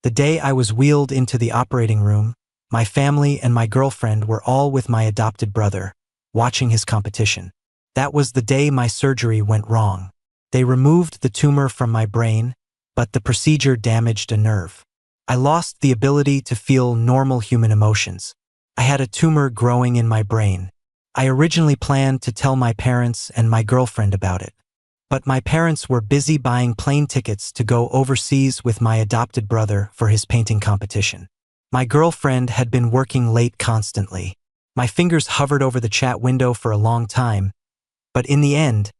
The day I was wheeled into the operating room, my family and my girlfriend were all with my adopted brother, watching his competition. That was the day my surgery went wrong. They removed the tumor from my brain, but the procedure damaged a nerve. I lost the ability to feel normal human emotions. I had a tumor growing in my brain. I originally planned to tell my parents and my girlfriend about it. But my parents were busy buying plane tickets to go overseas with my adopted brother for his painting competition. My girlfriend had been working late constantly. My fingers hovered over the chat window for a long time, but in the end,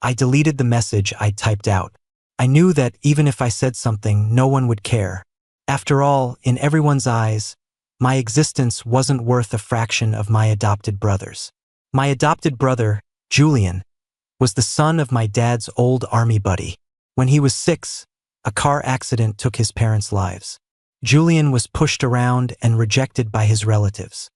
I deleted the message I'd typed out. I knew that even if I said something, no one would care. After all, in everyone's eyes, my existence wasn't worth a fraction of my adopted brother's. My adopted brother, Julian, was the son of my dad's old army buddy. When he was 6, a car accident took his parents' lives. Julian was pushed around and rejected by his relatives.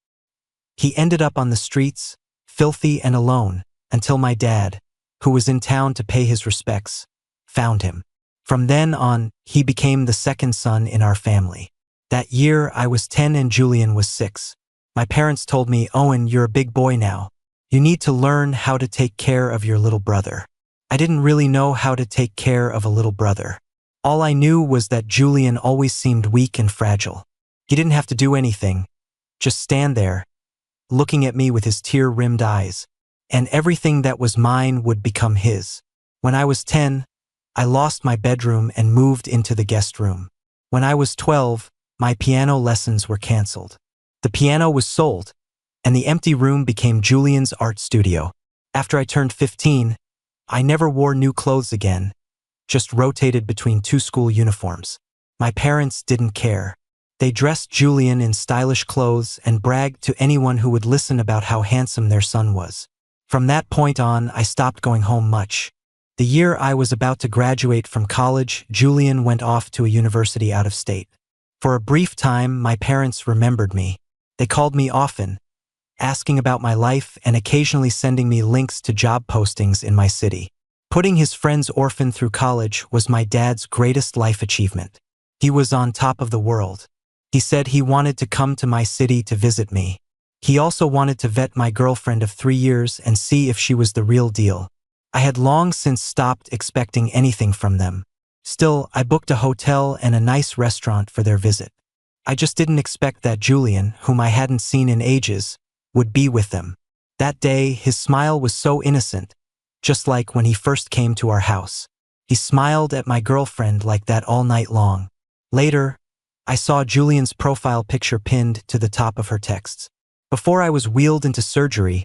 He ended up on the streets, filthy and alone, until my dad, who was in town to pay his respects, found him. From then on, he became the second son in our family. That year, I was 10 and Julian was 6. My parents told me, "Owen, you're a big boy now. You need to learn how to take care of your little brother." I didn't really know how to take care of a little brother. All I knew was that Julian always seemed weak and fragile. He didn't have to do anything, just stand there, looking at me with his tear-rimmed eyes, and everything that was mine would become his. When I was 10, I lost my bedroom and moved into the guest room. When I was 12, my piano lessons were canceled. The piano was sold, and the empty room became Julian's art studio. After I turned 15, I never wore new clothes again, just rotated between 2 school uniforms. My parents didn't care. They dressed Julian in stylish clothes and bragged to anyone who would listen about how handsome their son was. From that point on, I stopped going home much. The year I was about to graduate from college, Julian went off to a university out of state. For a brief time, my parents remembered me. They called me often, asking about my life and occasionally sending me links to job postings in my city. Putting his friend's orphan through college was my dad's greatest life achievement. He was on top of the world. He said he wanted to come to my city to visit me. He also wanted to vet my girlfriend of 3 years and see if she was the real deal. I had long since stopped expecting anything from them. Still, I booked a hotel and a nice restaurant for their visit. I just didn't expect that Julian, whom I hadn't seen in ages, would be with them. That day, his smile was so innocent, just like when he first came to our house. He smiled at my girlfriend like that all night long. Later, I saw Julian's profile picture pinned to the top of her texts. Before I was wheeled into surgery,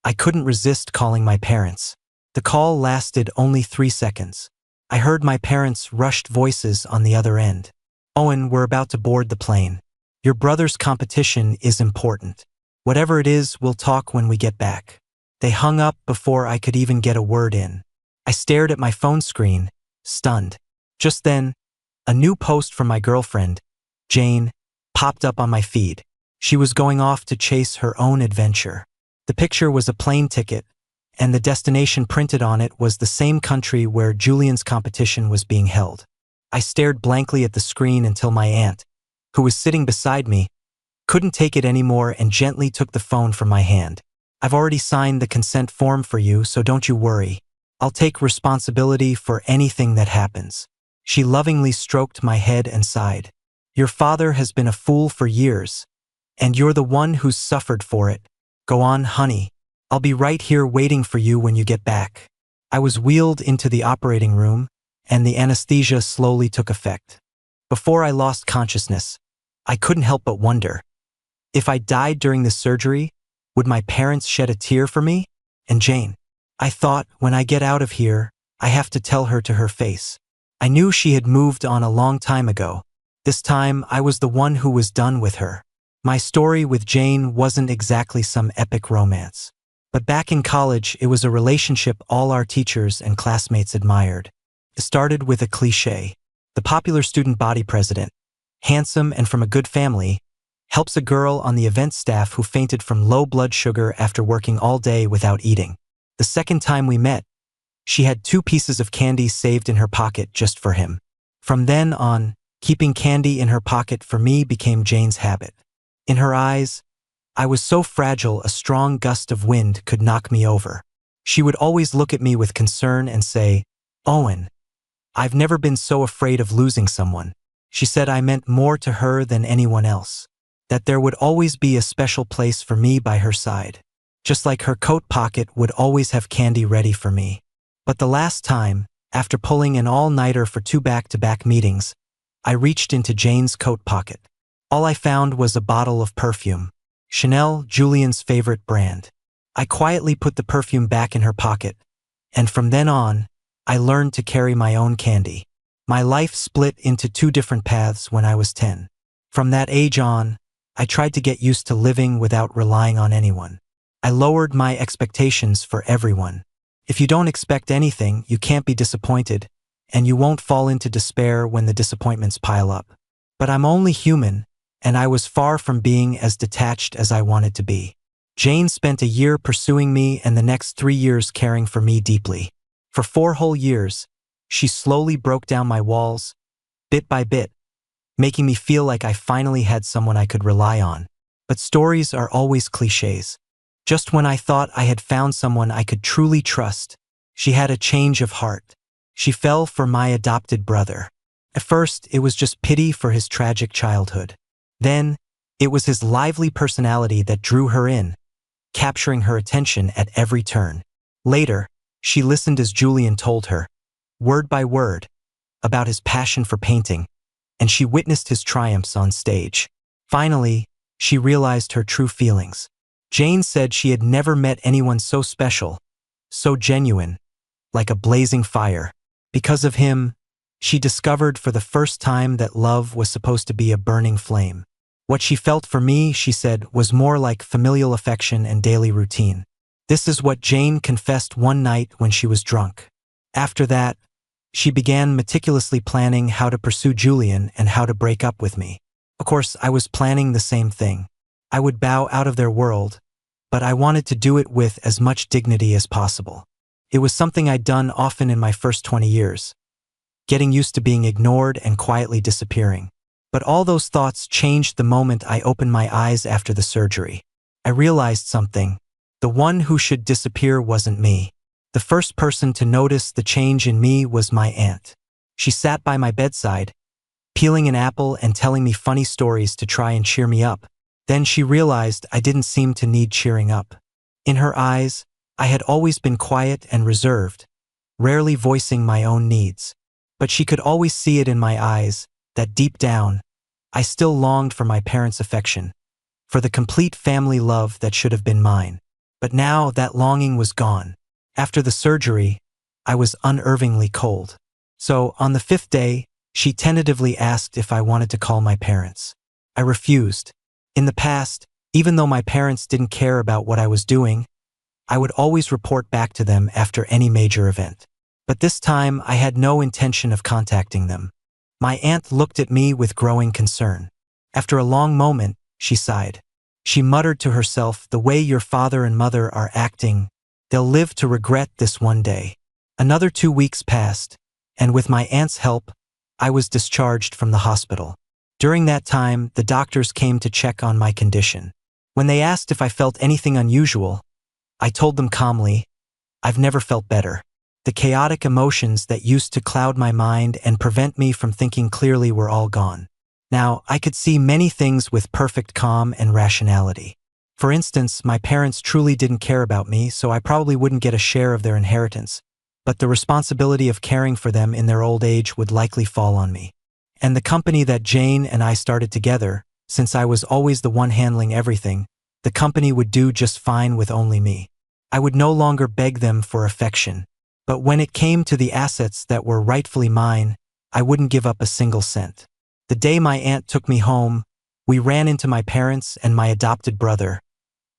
I couldn't resist calling my parents. The call lasted only 3 seconds. I heard my parents' rushed voices on the other end. "Owen, we're about to board the plane. Your brother's competition is important. Whatever it is, we'll talk when we get back." They hung up before I could even get a word in. I stared at my phone screen, stunned. Just then, a new post from my girlfriend, Jane, popped up on my feed. She was going off to chase her own adventure. The picture was a plane ticket, and the destination printed on it was the same country where Julian's competition was being held. I stared blankly at the screen until my aunt, who was sitting beside me, couldn't take it anymore and gently took the phone from my hand. "I've already signed the consent form for you, so don't you worry. I'll take responsibility for anything that happens." She lovingly stroked my head and sighed. "Your father has been a fool for years, and you're the one who's suffered for it. Go on, honey. I'll be right here waiting for you when you get back." I was wheeled into the operating room, and the anesthesia slowly took effect. Before I lost consciousness, I couldn't help but wonder, if I died during this surgery, would my parents shed a tear for me? And Jane? I thought, when I get out of here, I have to tell her to her face. I knew she had moved on a long time ago. This time, I was the one who was done with her. My story with Jane wasn't exactly some epic romance. But back in college, it was a relationship all our teachers and classmates admired. It started with a cliché. The popular student body president, handsome and from a good family, helps a girl on the event staff who fainted from low blood sugar after working all day without eating. The second time we met, she had 2 pieces of candy saved in her pocket just for him. From then on, Keeping candy in her pocket for me became Jane's habit. In her eyes, I was so fragile a strong gust of wind could knock me over. She would always look at me with concern and say, "Owen, I've never been so afraid of losing someone." She said I meant more to her than anyone else, that there would always be a special place for me by her side, just like her coat pocket would always have candy ready for me. But the last time, after pulling an all-nighter for 2 back-to-back meetings, I reached into Jane's coat pocket. All I found was a bottle of perfume, Chanel, Julian's favorite brand. I quietly put the perfume back in her pocket, and from then on, I learned to carry my own candy. My life split into 2 different paths when I was 10. From that age on, I tried to get used to living without relying on anyone. I lowered my expectations for everyone. If you don't expect anything, you can't be disappointed, and you won't fall into despair when the disappointments pile up. But I'm only human, and I was far from being as detached as I wanted to be. Jane spent a year pursuing me and the next 3 years caring for me deeply. For 4 whole years, she slowly broke down my walls, bit by bit, making me feel like I finally had someone I could rely on. But stories are always cliches. Just when I thought I had found someone I could truly trust, she had a change of heart. She fell for my adopted brother. At first, it was just pity for his tragic childhood. Then, it was his lively personality that drew her in, capturing her attention at every turn. Later, she listened as Julian told her, word by word, about his passion for painting, and she witnessed his triumphs on stage. Finally, she realized her true feelings. Jane said she had never met anyone so special, so genuine, like a blazing fire. Because of him, she discovered for the first time that love was supposed to be a burning flame. What she felt for me, she said, was more like familial affection and daily routine. This is what Jane confessed one night when she was drunk. After that, she began meticulously planning how to pursue Julian and how to break up with me. Of course, I was planning the same thing. I would bow out of their world, but I wanted to do it with as much dignity as possible. It was something I'd done often in my first 20 years, getting used to being ignored and quietly disappearing. But all those thoughts changed the moment I opened my eyes after the surgery. I realized something. The one who should disappear wasn't me. The first person to notice the change in me was my aunt. She sat by my bedside, peeling an apple and telling me funny stories to try and cheer me up. Then she realized I didn't seem to need cheering up. In her eyes, I had always been quiet and reserved, rarely voicing my own needs. But she could always see it in my eyes, that deep down, I still longed for my parents' affection, for the complete family love that should have been mine. But now that longing was gone. After the surgery, I was unnervingly cold. So, on the 5th day, she tentatively asked if I wanted to call my parents. I refused. In the past, even though my parents didn't care about what I was doing, I would always report back to them after any major event. But this time, I had no intention of contacting them. My aunt looked at me with growing concern. After a long moment, she sighed. She muttered to herself, "The way your father and mother are acting, they'll live to regret this one day." Another 2 weeks passed, and with my aunt's help, I was discharged from the hospital. During that time, the doctors came to check on my condition. When they asked if I felt anything unusual, I told them calmly, "I've never felt better." The chaotic emotions that used to cloud my mind and prevent me from thinking clearly were all gone. Now, I could see many things with perfect calm and rationality. For instance, my parents truly didn't care about me, so I probably wouldn't get a share of their inheritance. But the responsibility of caring for them in their old age would likely fall on me. And the company that Jane and I started together, since I was always the one handling everything, the company would do just fine with only me. I would no longer beg them for affection. But when it came to the assets that were rightfully mine, I wouldn't give up a single cent. The day my aunt took me home, we ran into my parents and my adopted brother,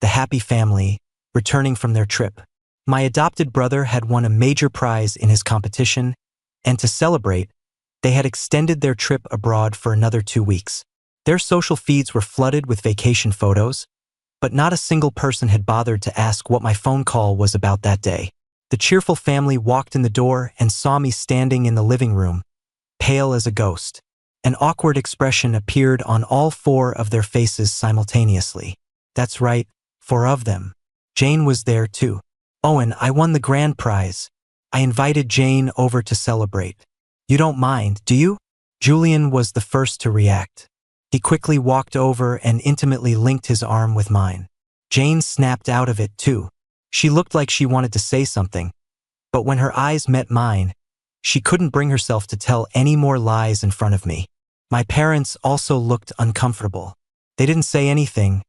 the happy family, returning from their trip. My adopted brother had won a major prize in his competition, and to celebrate, they had extended their trip abroad for another 2 weeks. Their social feeds were flooded with vacation photos, but not a single person had bothered to ask what my phone call was about that day. The cheerful family walked in the door and saw me standing in the living room, pale as a ghost. An awkward expression appeared on all four of their faces simultaneously. That's right, four of them. Jane was there too. Owen, I won the grand prize. I invited Jane over to celebrate. You don't mind, do you? Julian was the first to react. He quickly walked over and intimately linked his arm with mine. Jane snapped out of it too. She looked like she wanted to say something, but when her eyes met mine, she couldn't bring herself to tell any more lies in front of me. My parents also looked uncomfortable. They didn't say anything,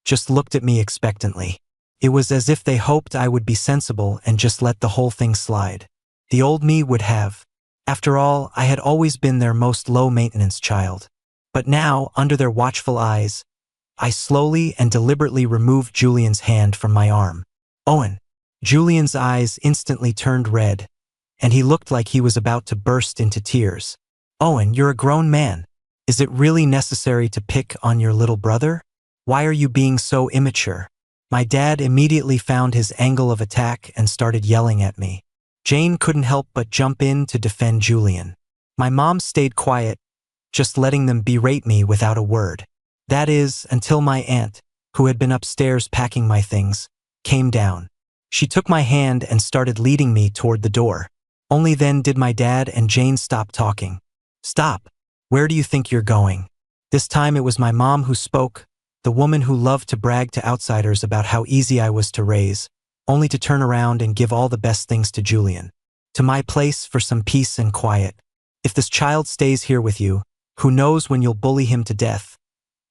just looked at me expectantly. It was as if they hoped I would be sensible and just let the whole thing slide. The old me would have. After all, I had always been their most low-maintenance child. But now, under their watchful eyes, I slowly and deliberately removed Julian's hand from my arm. Owen. Julian's eyes instantly turned red, and he looked like he was about to burst into tears. Owen, you're a grown man. Is it really necessary to pick on your little brother? Why are you being so immature? My dad immediately found his angle of attack and started yelling at me. Jane couldn't help but jump in to defend Julian. My mom stayed quiet, just letting them berate me without a word. That is, until my aunt, who had been upstairs packing my things, came down. She took my hand and started leading me toward the door. Only then did my dad and Jane stop talking. Stop. Where do you think you're going? This time it was my mom who spoke, the woman who loved to brag to outsiders about how easy I was to raise, only to turn around and give all the best things to Julian. To my place for some peace and quiet. If this child stays here with you, who knows when you'll bully him to death?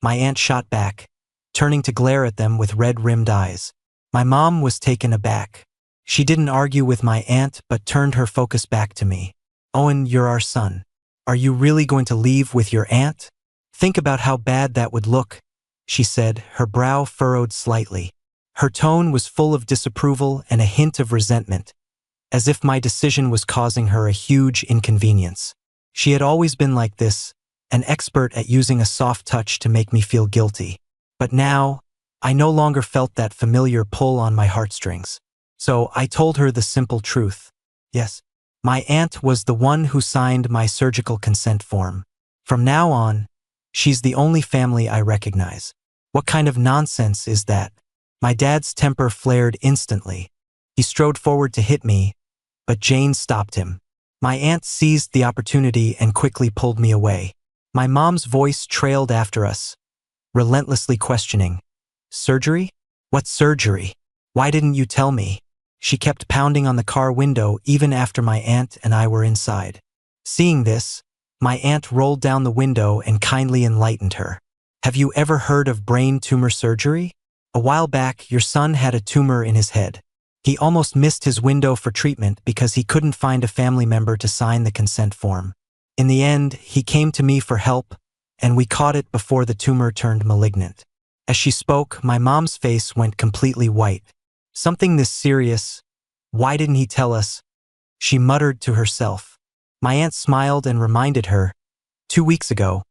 My aunt shot back, turning to glare at them with red-rimmed eyes. My mom was taken aback. She didn't argue with my aunt but turned her focus back to me. Owen, you're our son. Are you really going to leave with your aunt? Think about how bad that would look, she said, her brow furrowed slightly. Her tone was full of disapproval and a hint of resentment, as if my decision was causing her a huge inconvenience. She had always been like this, an expert at using a soft touch to make me feel guilty. But now, I no longer felt that familiar pull on my heartstrings. So I told her the simple truth. Yes, my aunt was the one who signed my surgical consent form. From now on, she's the only family I recognize. What kind of nonsense is that? My dad's temper flared instantly. He strode forward to hit me, but Jane stopped him. My aunt seized the opportunity and quickly pulled me away. My mom's voice trailed after us, relentlessly questioning. Surgery? What surgery? Why didn't you tell me? She kept pounding on the car window even after my aunt and I were inside. Seeing this, my aunt rolled down the window and kindly enlightened her. Have you ever heard of brain tumor surgery? A while back, your son had a tumor in his head. He almost missed his window for treatment because he couldn't find a family member to sign the consent form. In the end, he came to me for help, and we caught it before the tumor turned malignant. As she spoke, my mom's face went completely white. Something this serious? Why didn't he tell us? She muttered to herself. My aunt smiled and reminded her, 2 weeks ago,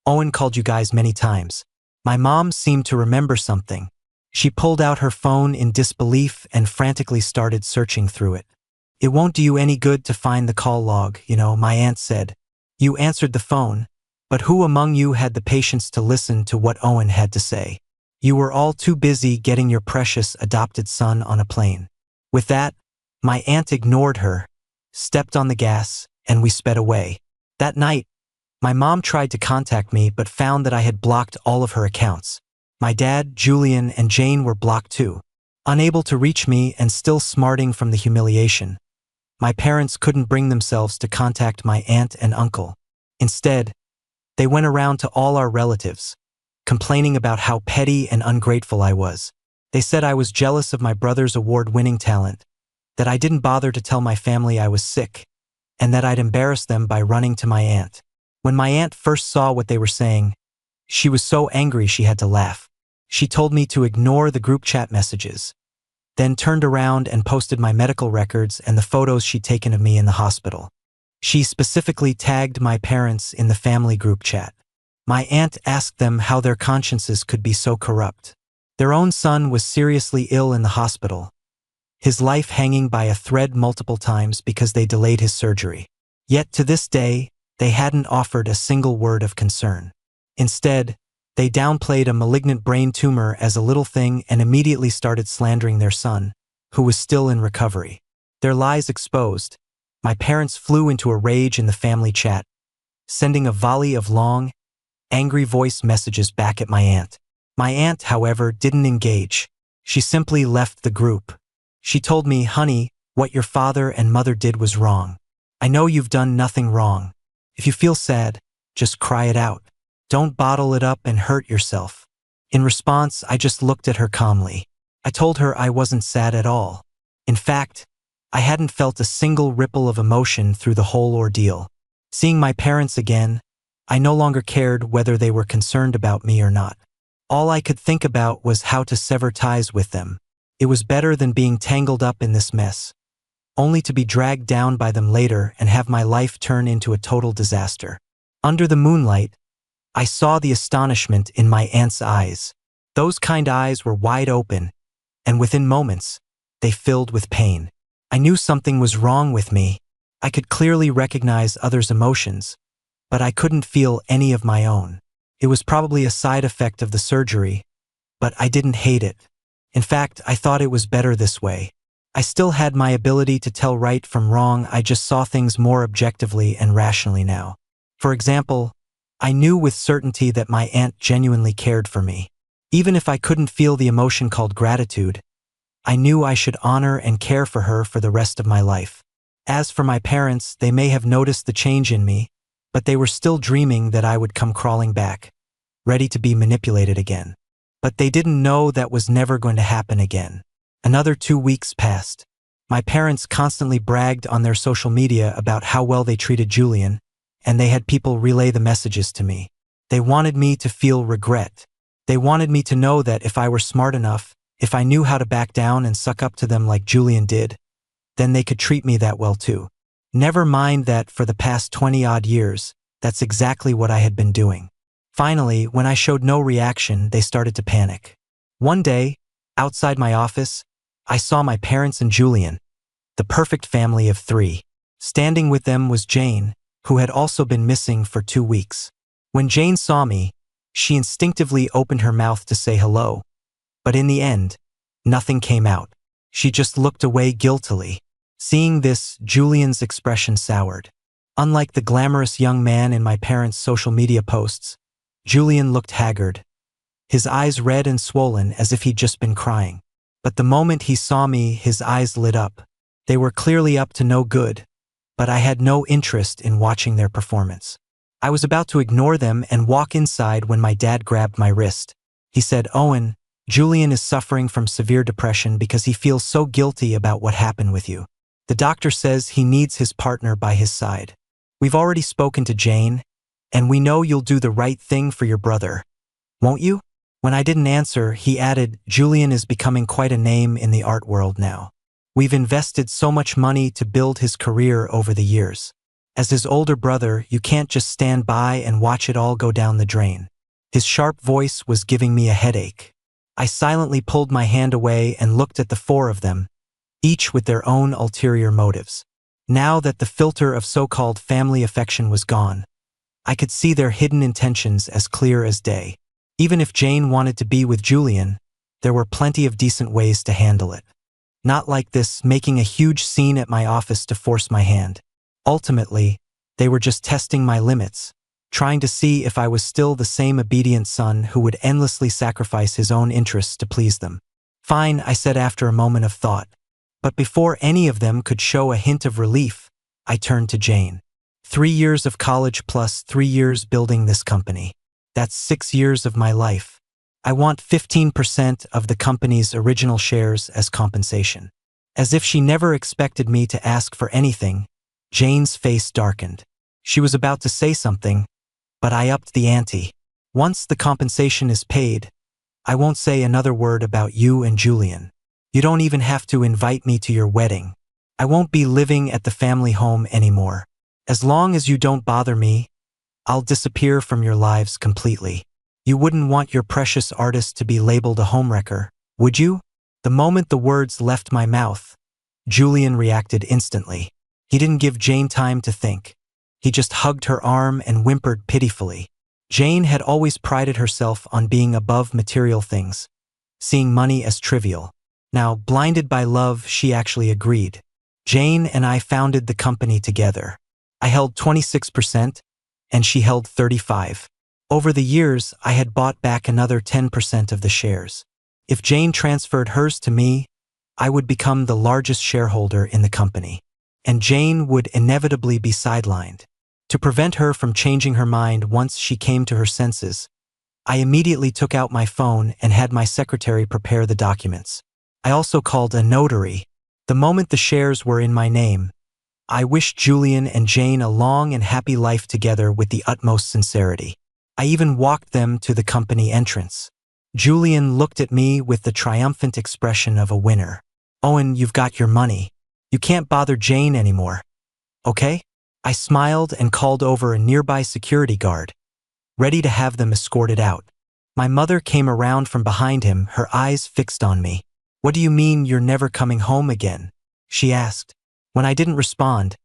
Owen called you guys many times. My mom seemed to remember something. She pulled out her phone in disbelief and frantically started searching through it. It won't do you any good to find the call log, my aunt said. You answered the phone, but who among you had the patience to listen to what Owen had to say? You were all too busy getting your precious adopted son on a plane. With that, my aunt ignored her, stepped on the gas, and we sped away. That night, my mom tried to contact me but found that I had blocked all of her accounts. My dad, Julian, and Jane were blocked too. Unable to reach me and still smarting from the humiliation, my parents couldn't bring themselves to contact my aunt and uncle. Instead, they went around to all our relatives, complaining about how petty and ungrateful I was. They said I was jealous of my brother's award-winning talent, that I didn't bother to tell my family I was sick, and that I'd embarrassed them by running to my aunt. When my aunt first saw what they were saying, she was so angry she had to laugh. She told me to ignore the group chat messages, then turned around and posted my medical records and the photos she'd taken of me in the hospital. She specifically tagged my parents in the family group chat. My aunt asked them how their consciences could be so corrupt. Their own son was seriously ill in the hospital, his life hanging by a thread multiple times because they delayed his surgery. Yet to this day, they hadn't offered a single word of concern. Instead, they downplayed a malignant brain tumor as a little thing and immediately started slandering their son, who was still in recovery. Their lies exposed, my parents flew into a rage in the family chat, sending a volley of long, angry voice messages back at my aunt. My aunt, however, didn't engage. She simply left the group. She told me, "Honey, what your father and mother did was wrong. I know you've done nothing wrong. If you feel sad, just cry it out. Don't bottle it up and hurt yourself." In response, I just looked at her calmly. I told her I wasn't sad at all. In fact, I hadn't felt a single ripple of emotion through the whole ordeal. Seeing my parents again, I no longer cared whether they were concerned about me or not. All I could think about was how to sever ties with them. It was better than being tangled up in this mess, only to be dragged down by them later and have my life turn into a total disaster. Under the moonlight, I saw the astonishment in my aunt's eyes. Those kind eyes were wide open, and within moments, they filled with pain. I knew something was wrong with me. I could clearly recognize others' emotions, but I couldn't feel any of my own. It was probably a side effect of the surgery, but I didn't hate it. In fact, I thought it was better this way. I still had my ability to tell right from wrong. I just saw things more objectively and rationally now. For example, I knew with certainty that my aunt genuinely cared for me. Even if I couldn't feel the emotion called gratitude, I knew I should honor and care for her for the rest of my life. As for my parents, they may have noticed the change in me, but they were still dreaming that I would come crawling back, ready to be manipulated again. But they didn't know that was never going to happen again. Another 2 weeks passed. My parents constantly bragged on their social media about how well they treated Julian, and they had people relay the messages to me. They wanted me to feel regret. They wanted me to know that if I were smart enough, if I knew how to back down and suck up to them like Julian did, then they could treat me that well too. Never mind that for the past 20-odd years, that's exactly what I had been doing. Finally, when I showed no reaction, they started to panic. One day, outside my office, I saw my parents and Julian, the perfect family of 3. Standing with them was Jane, who had also been missing for 2 weeks. When Jane saw me, she instinctively opened her mouth to say hello, but in the end, nothing came out. She just looked away guiltily. Seeing this, Julian's expression soured. Unlike the glamorous young man in my parents' social media posts, Julian looked haggard, his eyes red and swollen as if he'd just been crying. But the moment he saw me, his eyes lit up. They were clearly up to no good, but I had no interest in watching their performance. I was about to ignore them and walk inside when my dad grabbed my wrist. He said, "Owen, Julian is suffering from severe depression because he feels so guilty about what happened with you. The doctor says he needs his partner by his side. We've already spoken to Jane, and we know you'll do the right thing for your brother. Won't you?" When I didn't answer, he added, "Julian is becoming quite a name in the art world now. We've invested so much money to build his career over the years. As his older brother, you can't just stand by and watch it all go down the drain." His sharp voice was giving me a headache. I silently pulled my hand away and looked at the 4 of them, each with their own ulterior motives. Now that the filter of so-called family affection was gone, I could see their hidden intentions as clear as day. Even if Jane wanted to be with Julian, there were plenty of decent ways to handle it. Not like this, making a huge scene at my office to force my hand. Ultimately, they were just testing my limits, trying to see if I was still the same obedient son who would endlessly sacrifice his own interests to please them. "Fine," I said after a moment of thought. But before any of them could show a hint of relief, I turned to Jane. 3 years of college plus 3 years building this company. That's 6 years of my life. I want 15% of the company's original shares as compensation. As if she never expected me to ask for anything, Jane's face darkened. She was about to say something, but I upped the ante. "Once the compensation is paid, I won't say another word about you and Julian. You don't even have to invite me to your wedding. I won't be living at the family home anymore. As long as you don't bother me, I'll disappear from your lives completely. You wouldn't want your precious artist to be labeled a homewrecker, would you?" The moment the words left my mouth, Julian reacted instantly. He didn't give Jane time to think. He just hugged her arm and whimpered pitifully. Jane had always prided herself on being above material things, seeing money as trivial. Now, blinded by love, she actually agreed. Jane and I founded the company together. I held 26%, and she held 35%. Over the years, I had bought back another 10% of the shares. If Jane transferred hers to me, I would become the largest shareholder in the company, and Jane would inevitably be sidelined. To prevent her from changing her mind once she came to her senses, I immediately took out my phone and had my secretary prepare the documents. I also called a notary. The moment the shares were in my name, I wished Julian and Jane a long and happy life together with the utmost sincerity. I even walked them to the company entrance. Julian looked at me with the triumphant expression of a winner. "Owen, you've got your money. You can't bother Jane anymore. Okay?" I smiled and called over a nearby security guard, ready to have them escorted out. My mother came around from behind him, her eyes fixed on me. "What do you mean you're never coming home again?" she asked. When I didn't respond,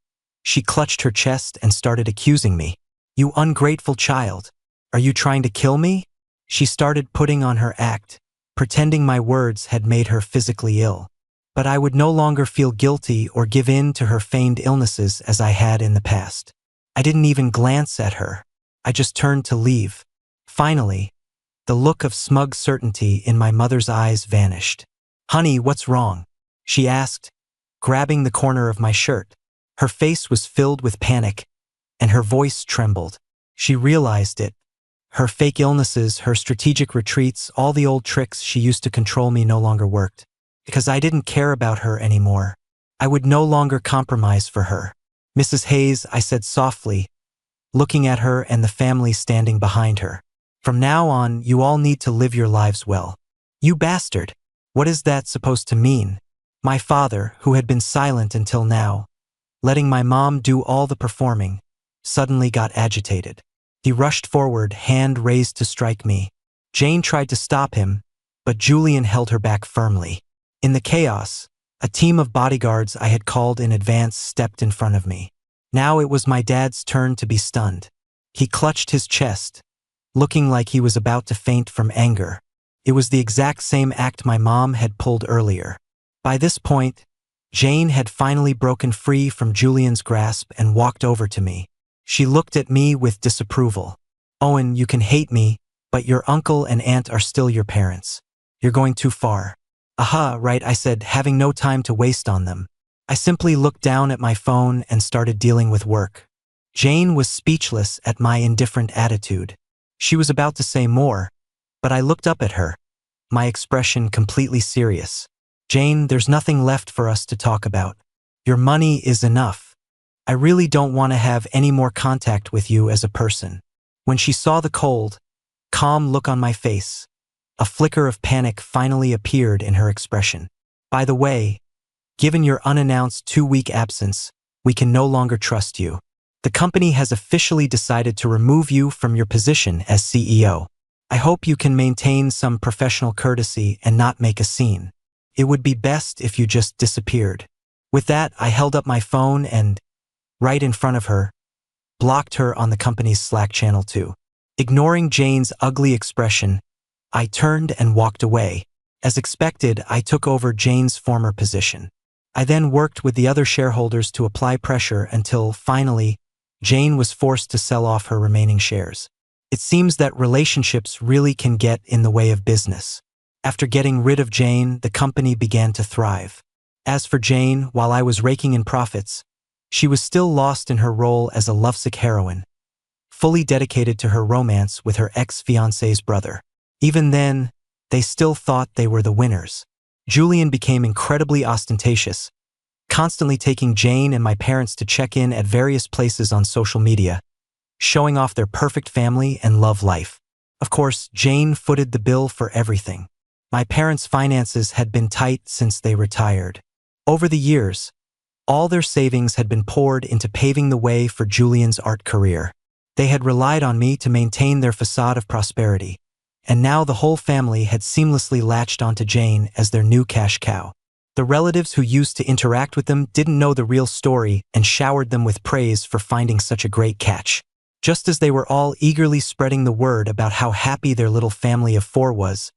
she clutched her chest and started accusing me. "You ungrateful child. Are you trying to kill me?" She started putting on her act, pretending my words had made her physically ill. But I would no longer feel guilty or give in to her feigned illnesses as I had in the past. I didn't even glance at her. I just turned to leave. Finally, the look of smug certainty in my mother's eyes vanished. "Honey, what's wrong?" she asked, grabbing the corner of my shirt. Her face was filled with panic, and her voice trembled. She realized it. Her fake illnesses, her strategic retreats, all the old tricks she used to control me no longer worked. Because I didn't care about her anymore. I would no longer compromise for her. "Mrs. Hayes," I said softly, looking at her and the family standing behind her. "From now on, you all need to live your lives well." "You bastard! What is that supposed to mean?" My father, who had been silent until now, letting my mom do all the performing, suddenly got agitated. He rushed forward, hand raised to strike me. Jane tried to stop him, but Julian held her back firmly. In the chaos, a team of bodyguards I had called in advance stepped in front of me. Now it was my dad's turn to be stunned. He clutched his chest, looking like he was about to faint from anger. It was the exact same act my mom had pulled earlier. By this point, Jane had finally broken free from Julian's grasp and walked over to me. She looked at me with disapproval. "Owen, you can hate me, but your uncle and aunt are still your parents. You're going too far." "Aha, right," I said, having no time to waste on them. I simply looked down at my phone and started dealing with work. Jane was speechless at my indifferent attitude. She was about to say more, but I looked up at her, my expression completely serious. "Jane, there's nothing left for us to talk about. Your money is enough. I really don't want to have any more contact with you as a person." When she saw the cold, calm look on my face, a flicker of panic finally appeared in her expression. "By the way, given your unannounced 2-week absence, we can no longer trust you. The company has officially decided to remove you from your position as CEO. I hope you can maintain some professional courtesy and not make a scene. It would be best if you just disappeared." With that, I held up my phone and, right in front of her, blocked her on the company's Slack channel too. Ignoring Jane's ugly expression, I turned and walked away. As expected, I took over Jane's former position. I then worked with the other shareholders to apply pressure until, finally, Jane was forced to sell off her remaining shares. It seems that relationships really can get in the way of business. After getting rid of Jane, the company began to thrive. As for Jane, while I was raking in profits, she was still lost in her role as a lovesick heroine, fully dedicated to her romance with her ex-fiancé's brother. Even then, they still thought they were the winners. Julian became incredibly ostentatious, constantly taking Jane and my parents to check in at various places on social media, showing off their perfect family and love life. Of course, Jane footed the bill for everything. My parents' finances had been tight since they retired. Over the years, all their savings had been poured into paving the way for Julian's art career. They had relied on me to maintain their facade of prosperity, and now the whole family had seamlessly latched onto Jane as their new cash cow. The relatives who used to interact with them didn't know the real story and showered them with praise for finding such a great catch. Just as they were all eagerly spreading the word about how happy their little family of 4 was,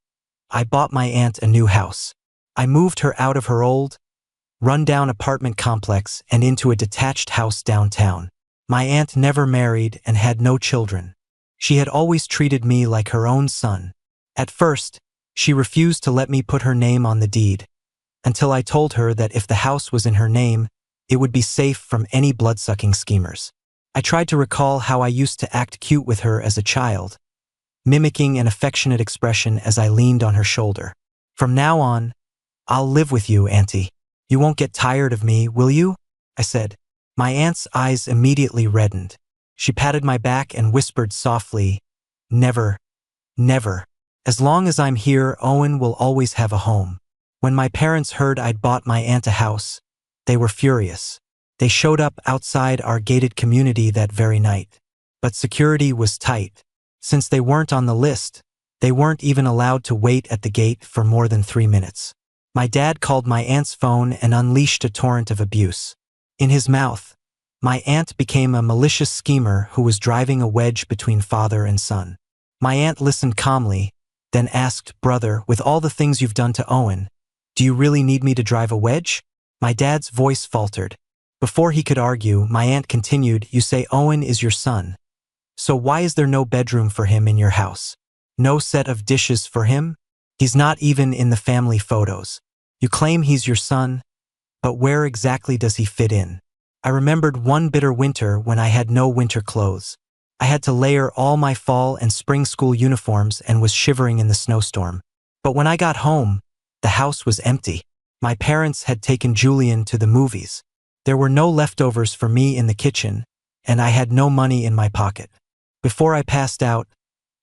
I bought my aunt a new house. I moved her out of her old, run-down apartment complex and into a detached house downtown. My aunt never married and had no children. She had always treated me like her own son. At first, she refused to let me put her name on the deed, until I told her that if the house was in her name, it would be safe from any blood-sucking schemers. I tried to recall how I used to act cute with her as a child, mimicking an affectionate expression as I leaned on her shoulder. "From now on, I'll live with you, Auntie. You won't get tired of me, will you?" I said. My aunt's eyes immediately reddened. She patted my back and whispered softly, "Never, never. As long as I'm here, Owen will always have a home." When my parents heard I'd bought my aunt a house, they were furious. They showed up outside our gated community that very night. But security was tight. Since they weren't on the list, they weren't even allowed to wait at the gate for more than 3 minutes. My dad called my aunt's phone and unleashed a torrent of abuse. In his mouth, my aunt became a malicious schemer who was driving a wedge between father and son. My aunt listened calmly, then asked, "Brother, with all the things you've done to Owen, do you really need me to drive a wedge?" My dad's voice faltered. Before he could argue, my aunt continued, "You say Owen is your son. So why is there no bedroom for him in your house? No set of dishes for him? He's not even in the family photos. You claim he's your son, but where exactly does he fit in?" I remembered one bitter winter when I had no winter clothes. I had to layer all my fall and spring school uniforms and was shivering in the snowstorm. But when I got home, the house was empty. My parents had taken Julian to the movies. There were no leftovers for me in the kitchen, and I had no money in my pocket. Before I passed out,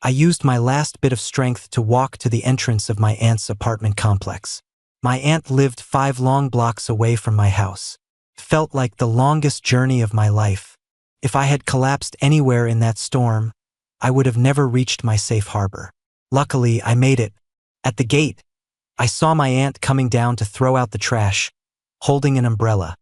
I used my last bit of strength to walk to the entrance of my aunt's apartment complex. My aunt lived 5 long blocks away from my house. It felt like the longest journey of my life. If I had collapsed anywhere in that storm, I would have never reached my safe harbor. Luckily, I made it. At the gate, I saw my aunt coming down to throw out the trash, holding an umbrella.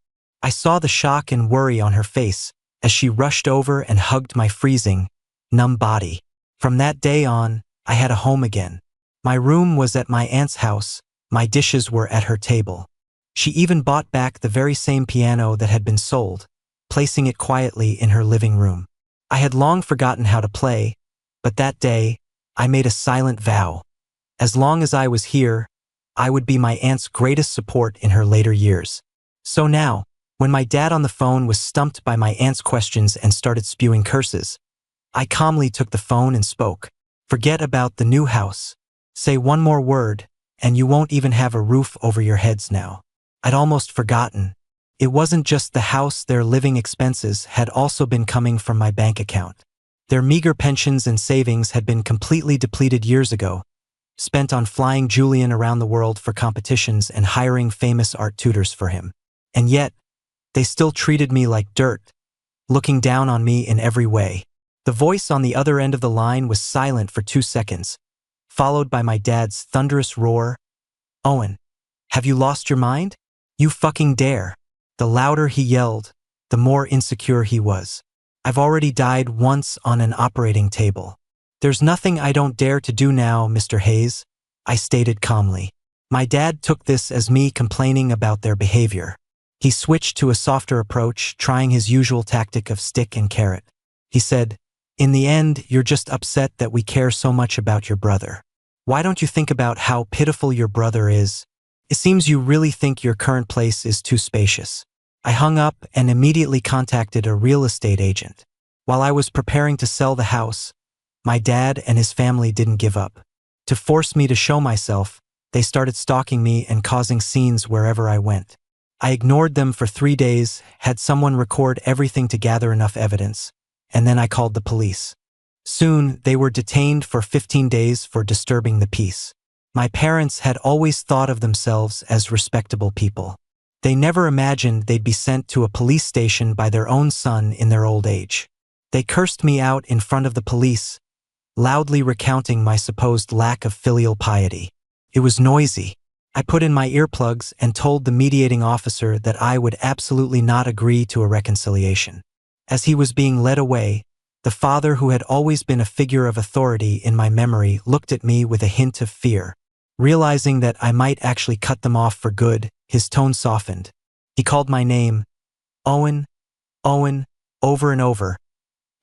I saw the shock and worry on her face as she rushed over and hugged my freezing, numb body. From that day on, I had a home again. My room was at my aunt's house, my dishes were at her table. She even bought back the very same piano that had been sold, placing it quietly in her living room. I had long forgotten how to play, but that day, I made a silent vow. As long as I was here, I would be my aunt's greatest support in her later years. So now, when my dad on the phone was stumped by my aunt's questions and started spewing curses, I calmly took the phone and spoke. "Forget about the new house. Say one more word, and you won't even have a roof over your heads now." I'd almost forgotten. It wasn't just the house, their living expenses had also been coming from my bank account. Their meager pensions and savings had been completely depleted years ago, spent on flying Julian around the world for competitions and hiring famous art tutors for him. And yet, they still treated me like dirt, looking down on me in every way. The voice on the other end of the line was silent for 2 seconds, followed by my dad's thunderous roar, "Owen, have you lost your mind? You fucking dare." The louder he yelled, the more insecure he was. "I've already died once on an operating table. There's nothing I don't dare to do now, Mr. Hayes," I stated calmly. My dad took this as me complaining about their behavior. He switched to a softer approach, trying his usual tactic of stick and carrot. He said, "In the end, you're just upset that we care so much about your brother. Why don't you think about how pitiful your brother is? It seems you really think your current place is too spacious." I hung up and immediately contacted a real estate agent. While I was preparing to sell the house, my dad and his family didn't give up. To force me to show myself, they started stalking me and causing scenes wherever I went. I ignored them for 3 days, had someone record everything to gather enough evidence, and then I called the police. Soon, they were detained for 15 days for disturbing the peace. My parents had always thought of themselves as respectable people. They never imagined they'd be sent to a police station by their own son in their old age. They cursed me out in front of the police, loudly recounting my supposed lack of filial piety. It was noisy. I put in my earplugs and told the mediating officer that I would absolutely not agree to a reconciliation. As he was being led away, the father who had always been a figure of authority in my memory looked at me with a hint of fear. Realizing that I might actually cut them off for good, his tone softened. He called my name, Owen, Owen, over and over,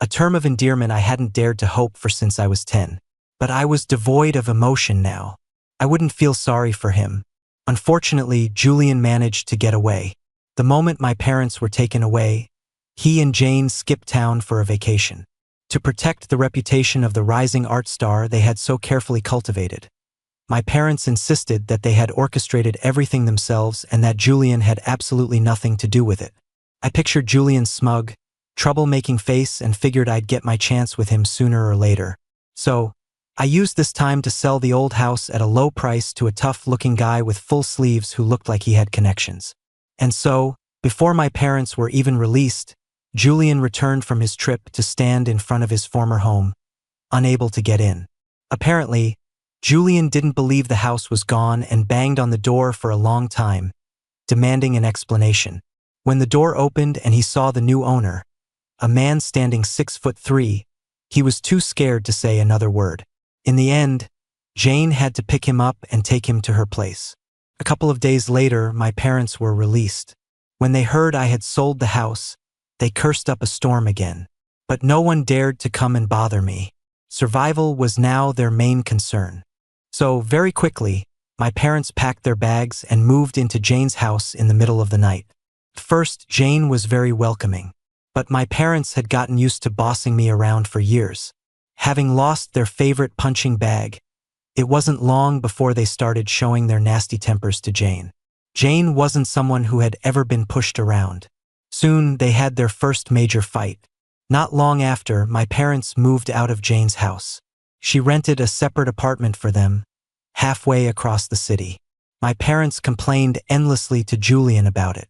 a term of endearment I hadn't dared to hope for since I was 10. But I was devoid of emotion now. I wouldn't feel sorry for him. Unfortunately, Julian managed to get away. The moment my parents were taken away, he and Jane skipped town for a vacation. To protect the reputation of the rising art star they had so carefully cultivated. My parents insisted that they had orchestrated everything themselves and that Julian had absolutely nothing to do with it. I pictured Julian's smug, trouble-making face and figured I'd get my chance with him sooner or later. So, I used this time to sell the old house at a low price to a tough-looking guy with full sleeves who looked like he had connections. And so, before my parents were even released, Julian returned from his trip to stand in front of his former home, unable to get in. Apparently, Julian didn't believe the house was gone and banged on the door for a long time, demanding an explanation. When the door opened and he saw the new owner, a man standing 6'3", he was too scared to say another word. In the end, Jane had to pick him up and take him to her place. A couple of days later, my parents were released. When they heard I had sold the house, they cursed up a storm again. But no one dared to come and bother me. Survival was now their main concern. So, very quickly, my parents packed their bags and moved into Jane's house in the middle of the night. First, Jane was very welcoming. But my parents had gotten used to bossing me around for years. Having lost their favorite punching bag, it wasn't long before they started showing their nasty tempers to Jane. Jane wasn't someone who had ever been pushed around. Soon, they had their first major fight. Not long after, my parents moved out of Jane's house. She rented a separate apartment for them, halfway across the city. My parents complained endlessly to Julian about it.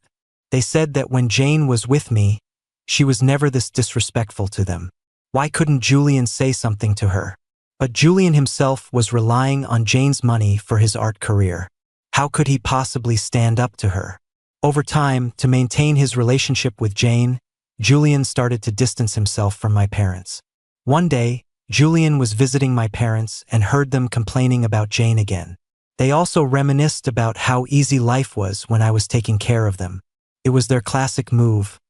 They said that when Jane was with me, she was never this disrespectful to them. Why couldn't Julian say something to her? But Julian himself was relying on Jane's money for his art career. How could he possibly stand up to her? Over time, to maintain his relationship with Jane, Julian started to distance himself from my parents. One day, Julian was visiting my parents and heard them complaining about Jane again. They also reminisced about how easy life was when I was taking care of them. It was their classic move.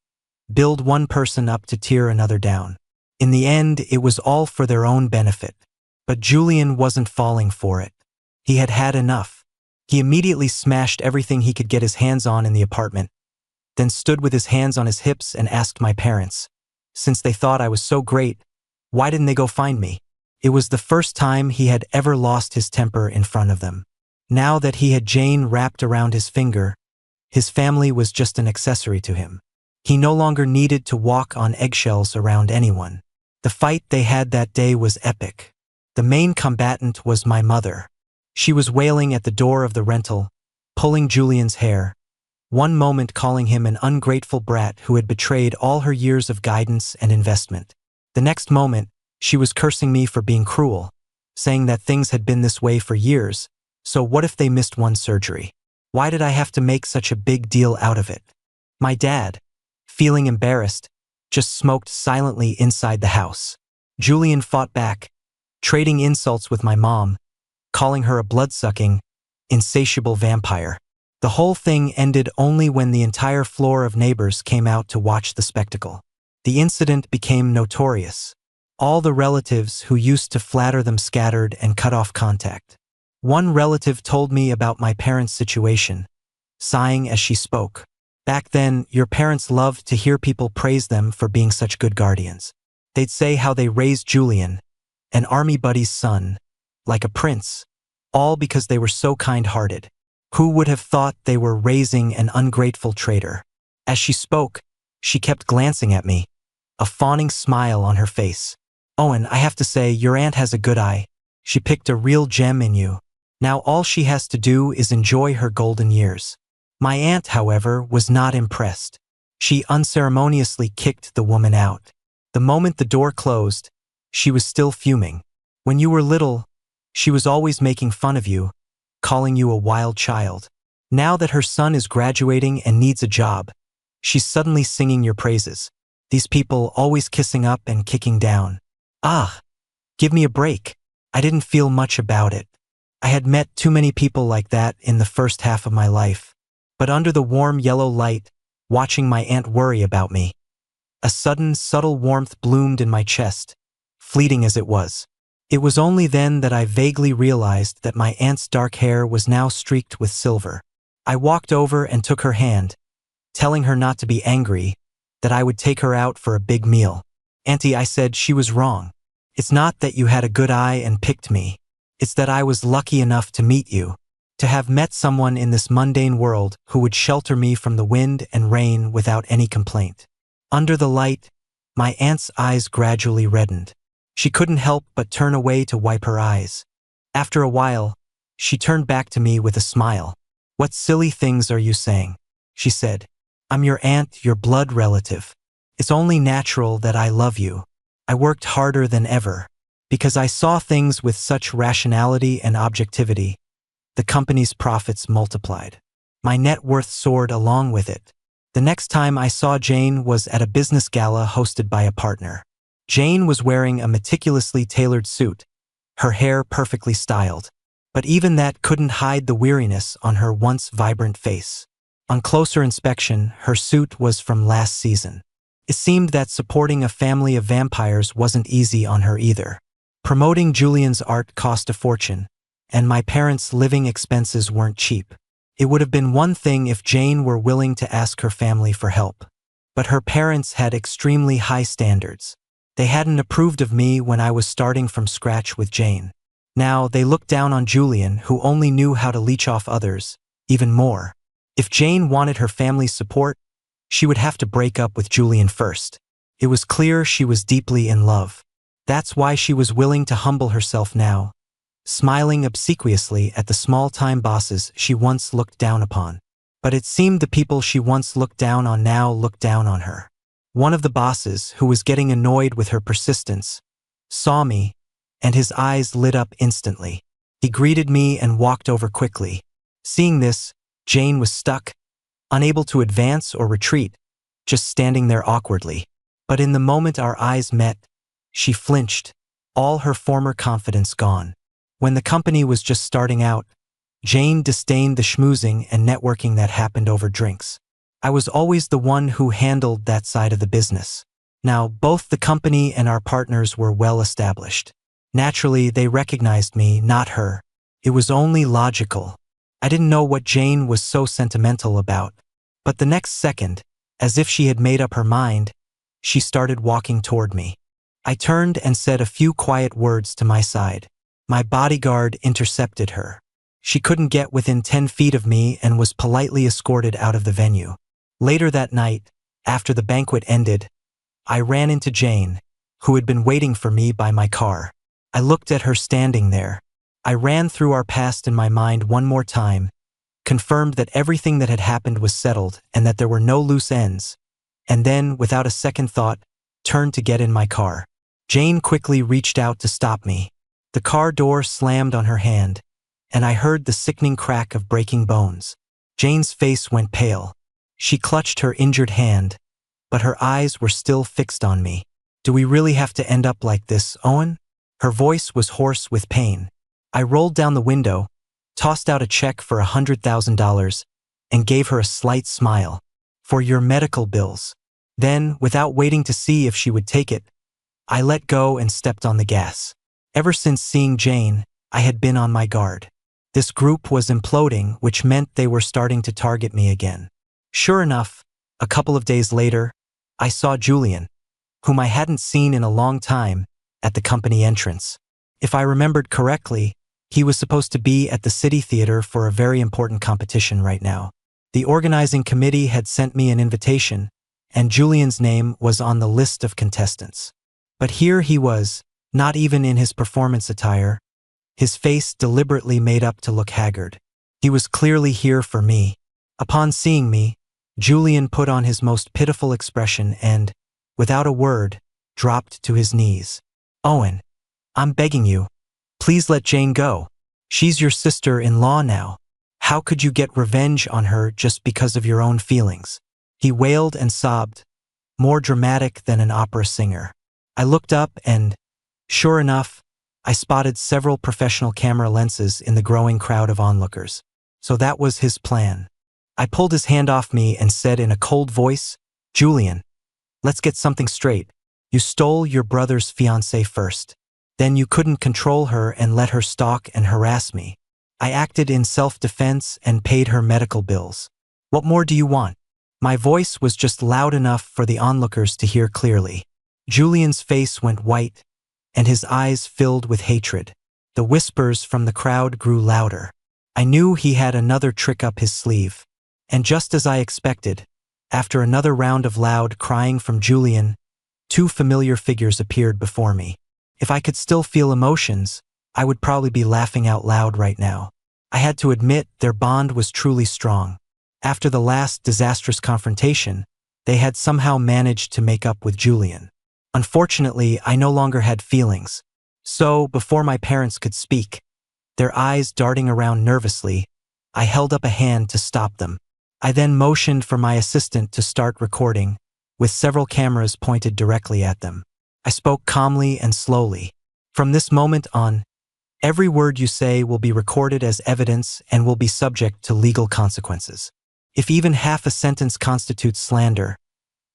Build one person up to tear another down. In the end, it was all for their own benefit. But Julian wasn't falling for it. He had had enough. He immediately smashed everything he could get his hands on in the apartment, then stood with his hands on his hips and asked my parents, since they thought I was so great, why didn't they go find me? It was the first time he had ever lost his temper in front of them. Now that he had Jane wrapped around his finger, his family was just an accessory to him. He no longer needed to walk on eggshells around anyone. The fight they had that day was epic. The main combatant was my mother. She was wailing at the door of the rental, pulling Julian's hair, one moment calling him an ungrateful brat who had betrayed all her years of guidance and investment. The next moment, she was cursing me for being cruel, saying that things had been this way for years, so what if they missed one surgery? Why did I have to make such a big deal out of it? My dad, feeling embarrassed, just smoked silently inside the house. Julian fought back, trading insults with my mom, calling her a blood-sucking, insatiable vampire. The whole thing ended only when the entire floor of neighbors came out to watch the spectacle. The incident became notorious. All the relatives who used to flatter them scattered and cut off contact. One relative told me about my parents' situation, sighing as she spoke. Back then, your parents loved to hear people praise them for being such good guardians. They'd say how they raised Julian, an army buddy's son, like a prince, all because they were so kind-hearted. Who would have thought they were raising an ungrateful traitor? As she spoke, she kept glancing at me, a fawning smile on her face. Owen, I have to say, your aunt has a good eye. She picked a real gem in you. Now all she has to do is enjoy her golden years. My aunt, however, was not impressed. She unceremoniously kicked the woman out. The moment the door closed, she was still fuming. When you were little, she was always making fun of you, calling you a wild child. Now that her son is graduating and needs a job, she's suddenly singing your praises. These people always kissing up and kicking down. Ah, give me a break. I didn't feel much about it. I had met too many people like that in the first half of my life. But under the warm yellow light, watching my aunt worry about me, a sudden, subtle warmth bloomed in my chest, fleeting as it was. It was only then that I vaguely realized that my aunt's dark hair was now streaked with silver. I walked over and took her hand, telling her not to be angry, that I would take her out for a big meal. Auntie, I said, she was wrong. It's not that you had a good eye and picked me. It's that I was lucky enough to meet you, to have met someone in this mundane world who would shelter me from the wind and rain without any complaint. Under the light, my aunt's eyes gradually reddened. She couldn't help but turn away to wipe her eyes. After a while, she turned back to me with a smile. What silly things are you saying? She said. I'm your aunt, your blood relative. It's only natural that I love you. I worked harder than ever, because I saw things with such rationality and objectivity. The company's profits multiplied. My net worth soared along with it. The next time I saw Jane was at a business gala hosted by a partner. Jane was wearing a meticulously tailored suit, her hair perfectly styled. But even that couldn't hide the weariness on her once vibrant face. On closer inspection, her suit was from last season. It seemed that supporting a family of vampires wasn't easy on her either. Promoting Julian's art cost a fortune, and my parents' living expenses weren't cheap. It would have been one thing if Jane were willing to ask her family for help. But her parents had extremely high standards. They hadn't approved of me when I was starting from scratch with Jane. Now they looked down on Julian, who only knew how to leech off others, even more. If Jane wanted her family's support, she would have to break up with Julian first. It was clear she was deeply in love. That's why she was willing to humble herself now, smiling obsequiously at the small-time bosses she once looked down upon. But it seemed the people she once looked down on now looked down on her. One of the bosses, who was getting annoyed with her persistence, saw me, and his eyes lit up instantly. He greeted me and walked over quickly. Seeing this, Jane was stuck, unable to advance or retreat, just standing there awkwardly. But in the moment our eyes met, she flinched, all her former confidence gone. When the company was just starting out, Jane disdained the schmoozing and networking that happened over drinks. I was always the one who handled that side of the business. Now, both the company and our partners were well established. Naturally, they recognized me, not her. It was only logical. I didn't know what Jane was so sentimental about. But the next second, as if she had made up her mind, she started walking toward me. I turned and said a few quiet words to my side. My bodyguard intercepted her. She couldn't get within 10 feet of me and was politely escorted out of the venue. Later that night, after the banquet ended, I ran into Jane, who had been waiting for me by my car. I looked at her standing there. I ran through our past in my mind one more time, confirmed that everything that had happened was settled and that there were no loose ends, and then, without a second thought, turned to get in my car. Jane quickly reached out to stop me. The car door slammed on her hand, and I heard the sickening crack of breaking bones. Jane's face went pale. She clutched her injured hand, but her eyes were still fixed on me. Do we really have to end up like this, Owen? Her voice was hoarse with pain. I rolled down the window, tossed out a check for $100,000, and gave her a slight smile. For your medical bills. Then, without waiting to see if she would take it, I let go and stepped on the gas. Ever since seeing Jane, I had been on my guard. This group was imploding, which meant they were starting to target me again. Sure enough, a couple of days later, I saw Julian, whom I hadn't seen in a long time, at the company entrance. If I remembered correctly, he was supposed to be at the City Theater for a very important competition right now. The organizing committee had sent me an invitation, and Julian's name was on the list of contestants. But here he was, not even in his performance attire, his face deliberately made up to look haggard. He was clearly here for me. Upon seeing me, Julian put on his most pitiful expression and, without a word, dropped to his knees. Owen, I'm begging you, please let Jane go. She's your sister-in-law now. How could you get revenge on her just because of your own feelings?" He wailed and sobbed, more dramatic than an opera singer. I looked up and, sure enough, I spotted several professional camera lenses in the growing crowd of onlookers. So that was his plan. I pulled his hand off me and said in a cold voice, "Julian, let's get something straight. You stole your brother's fiancée first. Then you couldn't control her and let her stalk and harass me. I acted in self-defense and paid her medical bills. What more do you want?" My voice was just loud enough for the onlookers to hear clearly. Julian's face went white, and his eyes filled with hatred. The whispers from the crowd grew louder. I knew he had another trick up his sleeve. And just as I expected, after another round of loud crying from Julian, two familiar figures appeared before me. If I could still feel emotions, I would probably be laughing out loud right now. I had to admit their bond was truly strong. After the last disastrous confrontation, they had somehow managed to make up with Julian. Unfortunately, I no longer had feelings. So, before my parents could speak, their eyes darting around nervously, I held up a hand to stop them. I then motioned for my assistant to start recording, with several cameras pointed directly at them. I spoke calmly and slowly. "From this moment on, every word you say will be recorded as evidence and will be subject to legal consequences. If even half a sentence constitutes slander,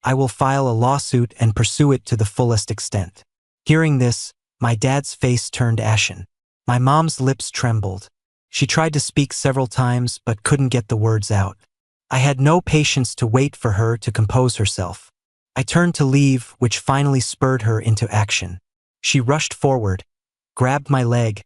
I will file a lawsuit and pursue it to the fullest extent." Hearing this, my dad's face turned ashen. My mom's lips trembled. She tried to speak several times but couldn't get the words out. I had no patience to wait for her to compose herself. I turned to leave, which finally spurred her into action. She rushed forward, grabbed my leg,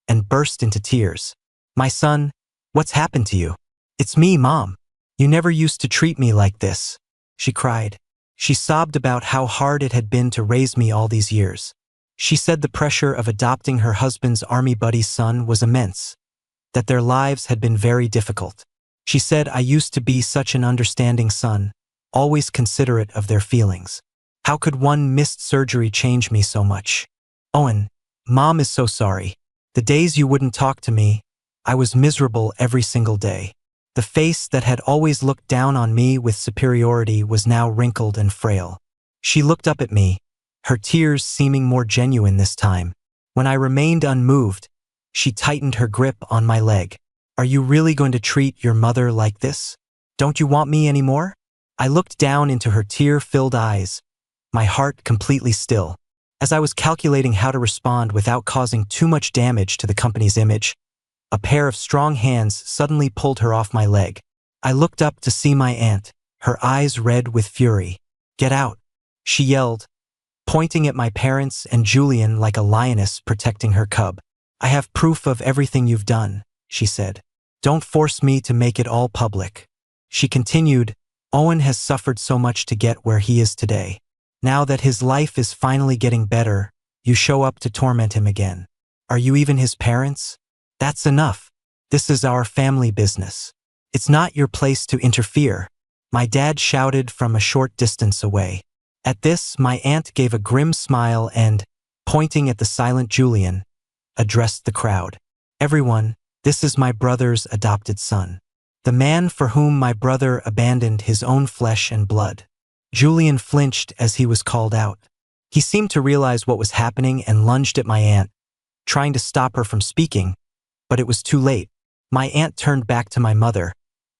and burst into tears. "My son, what's happened to you?" "It's me, Mom. You never used to treat me like this," she cried. She sobbed about how hard it had been to raise me all these years. She said the pressure of adopting her husband's army buddy's son was immense, that their lives had been very difficult. She said I used to be such an understanding son, always considerate of their feelings. How could one missed surgery change me so much? "Owen, Mom is so sorry. The days you wouldn't talk to me, I was miserable every single day." The face that had always looked down on me with superiority was now wrinkled and frail. She looked up at me, her tears seeming more genuine this time. When I remained unmoved, she tightened her grip on my leg. "Are you really going to treat your mother like this? Don't you want me anymore?" I looked down into her tear-filled eyes, my heart completely still. As I was calculating how to respond without causing too much damage to the company's image, a pair of strong hands suddenly pulled her off my leg. I looked up to see my aunt, her eyes red with fury. "Get out," she yelled, pointing at my parents and Julian like a lioness protecting her cub. "I have proof of everything you've done," she said. "Don't force me to make it all public." She continued, "Owen has suffered so much to get where he is today. Now that his life is finally getting better, you show up to torment him again. Are you even his parents? That's enough. This is our family business. It's not your place to interfere," my dad shouted from a short distance away. At this, my aunt gave a grim smile and, pointing at the silent Julian, addressed the crowd. "Everyone, this is my brother's adopted son. The man for whom my brother abandoned his own flesh and blood." Julian flinched as he was called out. He seemed to realize what was happening and lunged at my aunt, trying to stop her from speaking, but it was too late. My aunt turned back to my mother,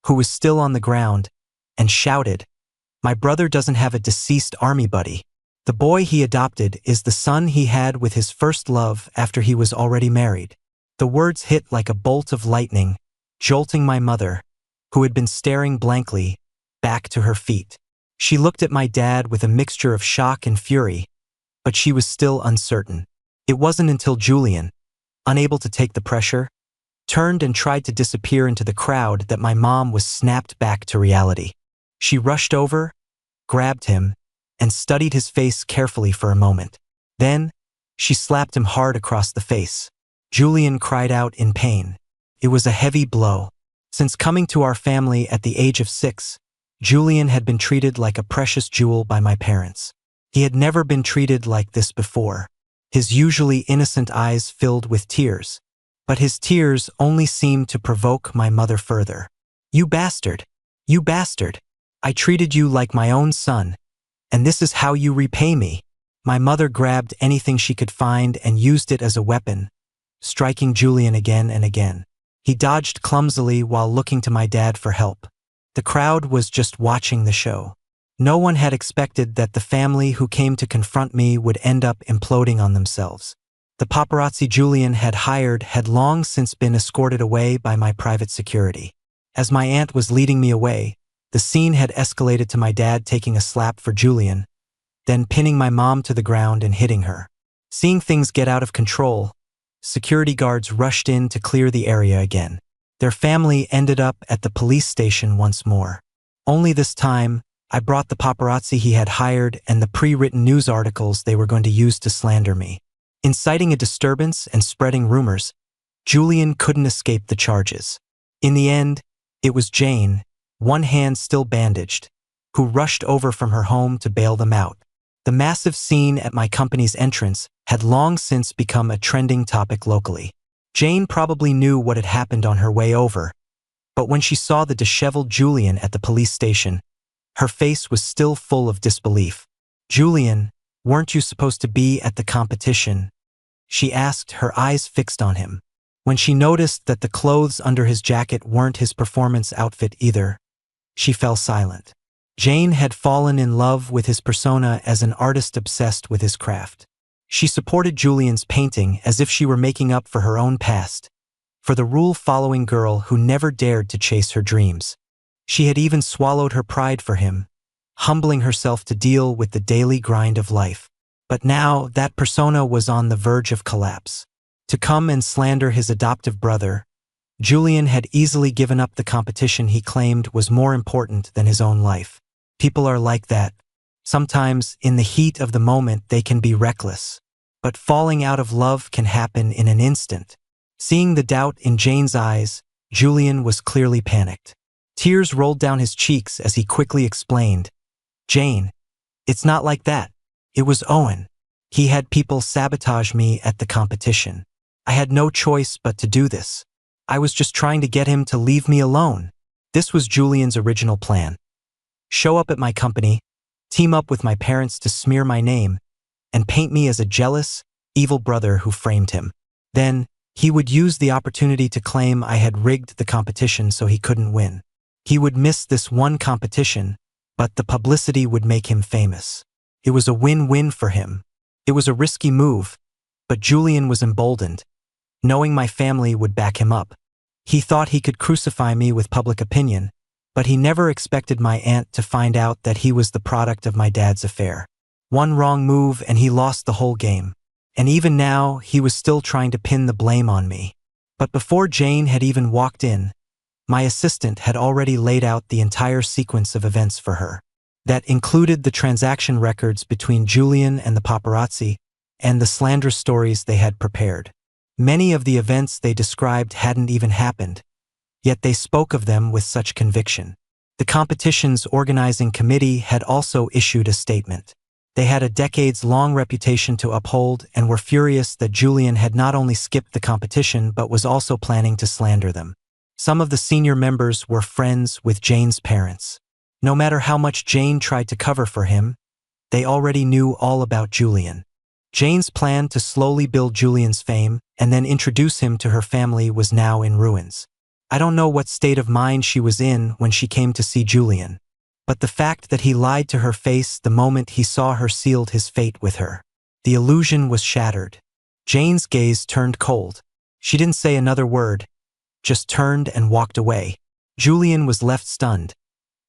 who was still on the ground, and shouted, "My brother doesn't have a deceased army buddy. The boy he adopted is the son he had with his first love after he was already married." The words hit like a bolt of lightning, jolting my mother, who had been staring blankly, back to her feet. She looked at my dad with a mixture of shock and fury, but she was still uncertain. It wasn't until Julian, unable to take the pressure, turned and tried to disappear into the crowd that my mom was snapped back to reality. She rushed over, grabbed him, and studied his face carefully for a moment. Then, she slapped him hard across the face. Julian cried out in pain. It was a heavy blow. Since coming to our family at the age of 6, Julian had been treated like a precious jewel by my parents. He had never been treated like this before. His usually innocent eyes filled with tears. but his tears only seemed to provoke my mother further. "You bastard! You bastard! I treated you like my own son, and this is how you repay me." My mother grabbed anything she could find and used it as a weapon, striking Julian again and again. He dodged clumsily while looking to my dad for help. The crowd was just watching the show. No one had expected that the family who came to confront me would end up imploding on themselves. The paparazzi Julian had hired had long since been escorted away by my private security. As my aunt was leading me away, the scene had escalated to my dad taking a slap for Julian, then pinning my mom to the ground and hitting her. Seeing things get out of control, security guards rushed in to clear the area again. Their family ended up at the police station once more. Only this time, I brought the paparazzi he had hired and the pre-written news articles they were going to use to slander me. Inciting a disturbance and spreading rumors, Julian couldn't escape the charges. In the end, it was Jane, one hand still bandaged, who rushed over from her home to bail them out. The massive scene at my company's entrance had long since become a trending topic locally. Jane probably knew what had happened on her way over, but when she saw the disheveled Julian at the police station, her face was still full of disbelief. "Julian, weren't you supposed to be at the competition?" she asked, her eyes fixed on him. When she noticed that the clothes under his jacket weren't his performance outfit either, she fell silent. Jane had fallen in love with his persona as an artist obsessed with his craft. She supported Julian's painting as if she were making up for her own past, for the rule-following girl who never dared to chase her dreams. She had even swallowed her pride for him, humbling herself to deal with the daily grind of life. But now that persona was on the verge of collapse. To come and slander his adoptive brother, Julian had easily given up the competition he claimed was more important than his own life. People are like that. Sometimes, in the heat of the moment, they can be reckless. But falling out of love can happen in an instant. Seeing the doubt in Jane's eyes, Julian was clearly panicked. Tears rolled down his cheeks as he quickly explained, "Jane, it's not like that. It was Owen. He had people sabotage me at the competition. I had no choice but to do this. I was just trying to get him to leave me alone." This was Julian's original plan. Show up at my company, team up with my parents to smear my name, and paint me as a jealous, evil brother who framed him. Then, he would use the opportunity to claim I had rigged the competition so he couldn't win. He would miss this one competition, but the publicity would make him famous. It was a win-win for him. It was a risky move, but Julian was emboldened, knowing my family would back him up. He thought he could crucify me with public opinion, but he never expected my aunt to find out that he was the product of my dad's affair. One wrong move and he lost the whole game. And even now, he was still trying to pin the blame on me. But before Jane had even walked in, my assistant had already laid out the entire sequence of events for her. That included the transaction records between Julian and the paparazzi and the slanderous stories they had prepared. Many of the events they described hadn't even happened, yet they spoke of them with such conviction. The competition's organizing committee had also issued a statement. They had a decades-long reputation to uphold and were furious that Julian had not only skipped the competition but was also planning to slander them. Some of the senior members were friends with Jane's parents. No matter how much Jane tried to cover for him, they already knew all about Julian. Jane's plan to slowly build Julian's fame and then introduce him to her family was now in ruins. I don't know what state of mind she was in when she came to see Julian, but the fact that he lied to her face the moment he saw her sealed his fate with her. The illusion was shattered. Jane's gaze turned cold. She didn't say another word, just turned and walked away. Julian was left stunned,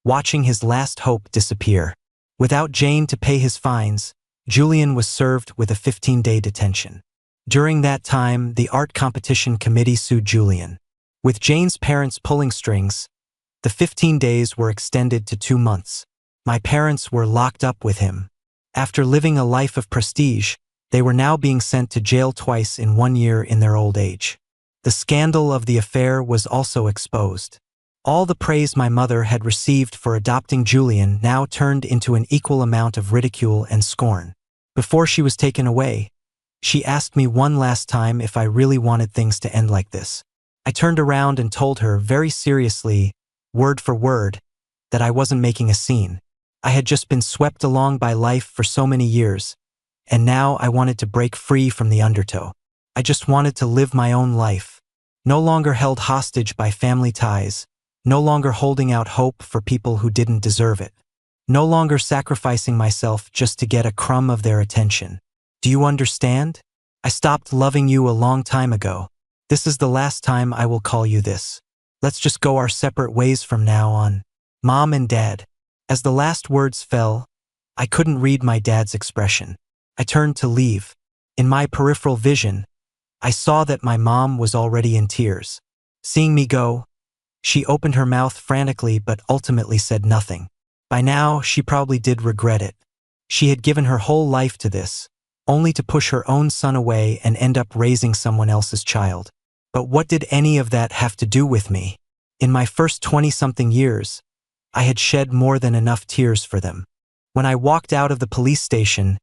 watching his last hope disappear. Without Jane to pay his fines, Julian was served with a 15-day detention. During that time, the art competition committee sued Julian. With Jane's parents pulling strings, the 15 days were extended to 2 months. My parents were locked up with him. After living a life of prestige, they were now being sent to jail twice in 1 year in their old age. The scandal of the affair was also exposed. All the praise my mother had received for adopting Julian now turned into an equal amount of ridicule and scorn. Before she was taken away, She asked me one last time if I really wanted things to end like this. I turned around and told her very seriously, word for word, that I wasn't making a scene. I had just been swept along by life for so many years, and now I wanted to break free from the undertow. I just wanted to live my own life, no longer held hostage by family ties, no longer holding out hope for people who didn't deserve it, no longer sacrificing myself just to get a crumb of their attention. Do you understand? I stopped loving you a long time ago. This is the last time I will call you this. Let's just go our separate ways from now on. Mom and Dad. As the last words fell, I couldn't read my dad's expression. I turned to leave. In my peripheral vision, I saw that my mom was already in tears. Seeing me go, she opened her mouth frantically but ultimately said nothing. By now, she probably did regret it. She had given her whole life to this, only to push her own son away and end up raising someone else's child. But what did any of that have to do with me? In my first 20-something years, I had shed more than enough tears for them. When I walked out of the police station,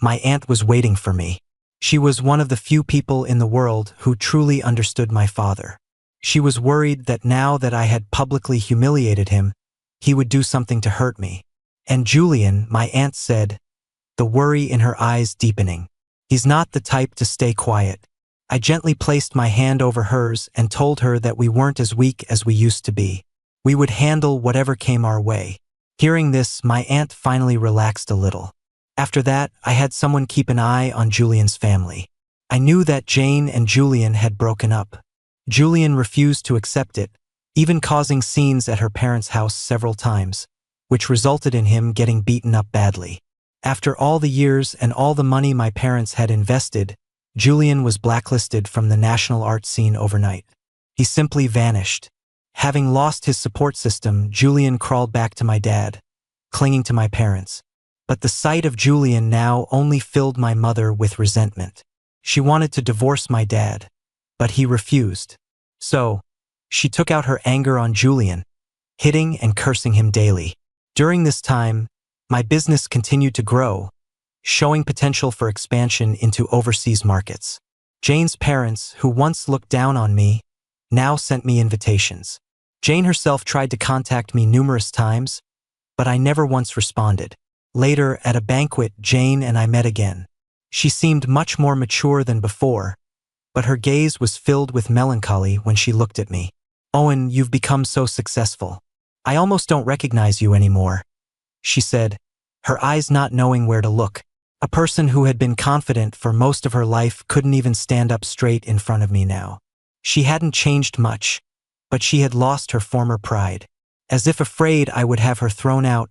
my aunt was waiting for me. She was one of the few people in the world who truly understood my father. She was worried that now that I had publicly humiliated him, he would do something to hurt me. And Julian, my aunt said, the worry in her eyes deepening. He's not the type to stay quiet. I gently placed my hand over hers and told her that we weren't as weak as we used to be. We would handle whatever came our way. Hearing this, my aunt finally relaxed a little. After that, I had someone keep an eye on Julian's family. I knew that Jane and Julian had broken up. Julian refused to accept it, even causing scenes at her parents' house several times, which resulted in him getting beaten up badly. After all the years and all the money my parents had invested, Julian was blacklisted from the national art scene overnight. He simply vanished. Having lost his support system, Julian crawled back to my dad, clinging to my parents. But the sight of Julian now only filled my mother with resentment. She wanted to divorce my dad, but he refused. So, she took out her anger on Julian, hitting and cursing him daily. During this time, my business continued to grow, showing potential for expansion into overseas markets. Jane's parents, who once looked down on me, now sent me invitations. Jane herself tried to contact me numerous times, but I never once responded. Later, at a banquet, Jane and I met again. She seemed much more mature than before, but her gaze was filled with melancholy when she looked at me. "Owen, you've become so successful. I almost don't recognize you anymore," she said, her eyes not knowing where to look. A person who had been confident for most of her life couldn't even stand up straight in front of me now. She hadn't changed much, but she had lost her former pride. As if afraid I would have her thrown out,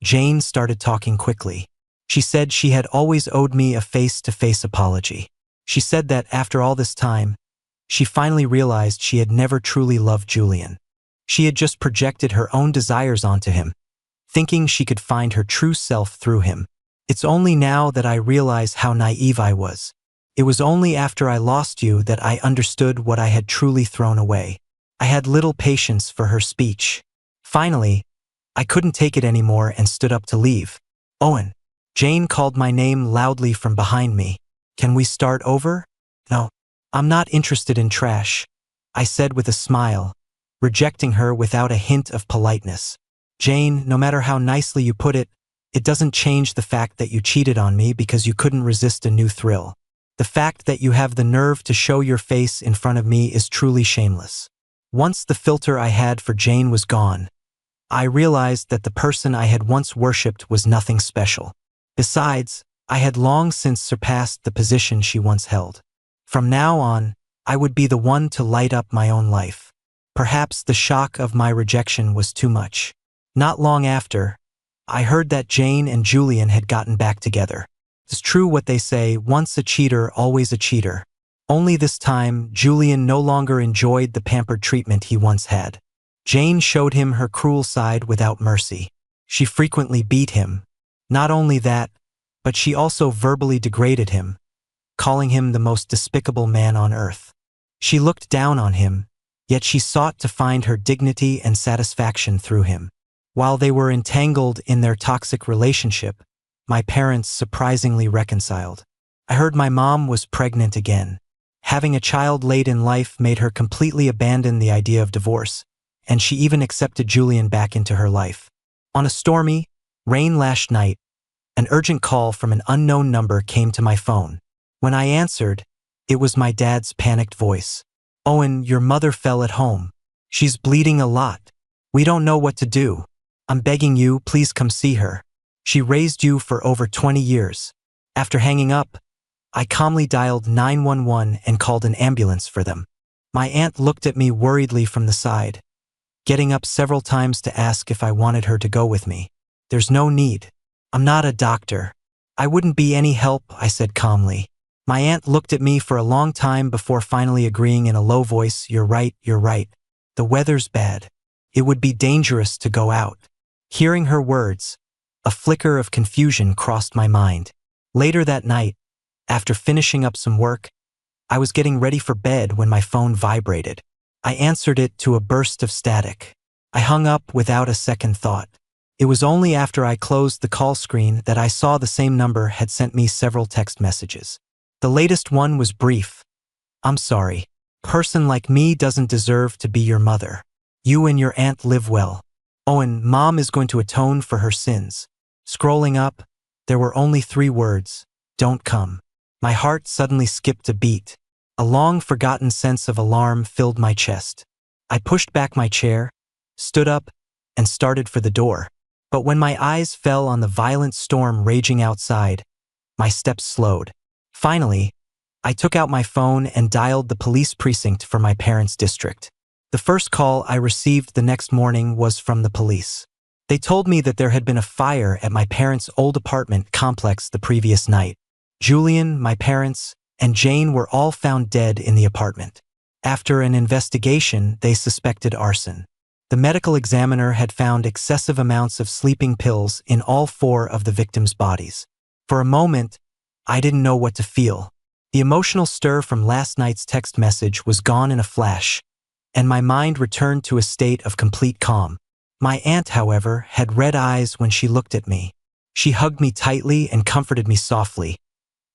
Jane started talking quickly. She said she had always owed me a face-to-face apology. She said that after all this time, she finally realized she had never truly loved Julian. She had just projected her own desires onto him, thinking she could find her true self through him. It's only now that I realize how naive I was. It was only after I lost you that I understood what I had truly thrown away. I had little patience for her speech. Finally, I couldn't take it anymore and stood up to leave. "Owen." Jane called my name loudly from behind me. "Can we start over?" "No, I'm not interested in trash," I said with a smile, rejecting her without a hint of politeness. "Jane, no matter how nicely you put it, it doesn't change the fact that you cheated on me because you couldn't resist a new thrill. The fact that you have the nerve to show your face in front of me is truly shameless." Once the filter I had for Jane was gone, I realized that the person I had once worshipped was nothing special. Besides, I had long since surpassed the position she once held. From now on, I would be the one to light up my own life. Perhaps the shock of my rejection was too much. Not long after, I heard that Jane and Julian had gotten back together. It's true what they say, once a cheater, always a cheater. Only this time, Julian no longer enjoyed the pampered treatment he once had. Jane showed him her cruel side without mercy. She frequently beat him. Not only that, but she also verbally degraded him, calling him the most despicable man on earth. She looked down on him, yet she sought to find her dignity and satisfaction through him. While they were entangled in their toxic relationship, my parents surprisingly reconciled. I heard my mom was pregnant again. Having a child late in life made her completely abandon the idea of divorce, and she even accepted Julian back into her life. On a stormy, rain-lashed night, an urgent call from an unknown number came to my phone. When I answered, it was my dad's panicked voice. "Owen, your mother fell at home. She's bleeding a lot. We don't know what to do. I'm begging you, please come see her. She raised you for over 20 years. After hanging up, I calmly dialed 911 and called an ambulance for them. My aunt looked at me worriedly from the side, getting up several times to ask if I wanted her to go with me. "There's no need. I'm not a doctor. I wouldn't be any help," I said calmly. My aunt looked at me for a long time before finally agreeing in a low voice, "You're right, you're right. The weather's bad. It would be dangerous to go out." Hearing her words, a flicker of confusion crossed my mind. Later that night, after finishing up some work, I was getting ready for bed when my phone vibrated. I answered it to a burst of static. I hung up without a second thought. It was only after I closed the call screen that I saw the same number had sent me several text messages. The latest one was brief. "I'm sorry. Person like me doesn't deserve to be your mother. You and your aunt live well. Owen, mom is going to atone for her sins." Scrolling up, there were only 3 words: "Don't come." My heart suddenly skipped a beat. A long-forgotten sense of alarm filled my chest. I pushed back my chair, stood up, and started for the door. But when my eyes fell on the violent storm raging outside, my steps slowed. Finally, I took out my phone and dialed the police precinct for my parents' district. The first call I received the next morning was from the police. They told me that there had been a fire at my parents' old apartment complex the previous night. Julian, my parents, and Jane were all found dead in the apartment. After an investigation, they suspected arson. The medical examiner had found excessive amounts of sleeping pills in all 4 of the victims' bodies. For a moment, I didn't know what to feel. The emotional stir from last night's text message was gone in a flash, and my mind returned to a state of complete calm. My aunt, however, had red eyes when she looked at me. She hugged me tightly and comforted me softly,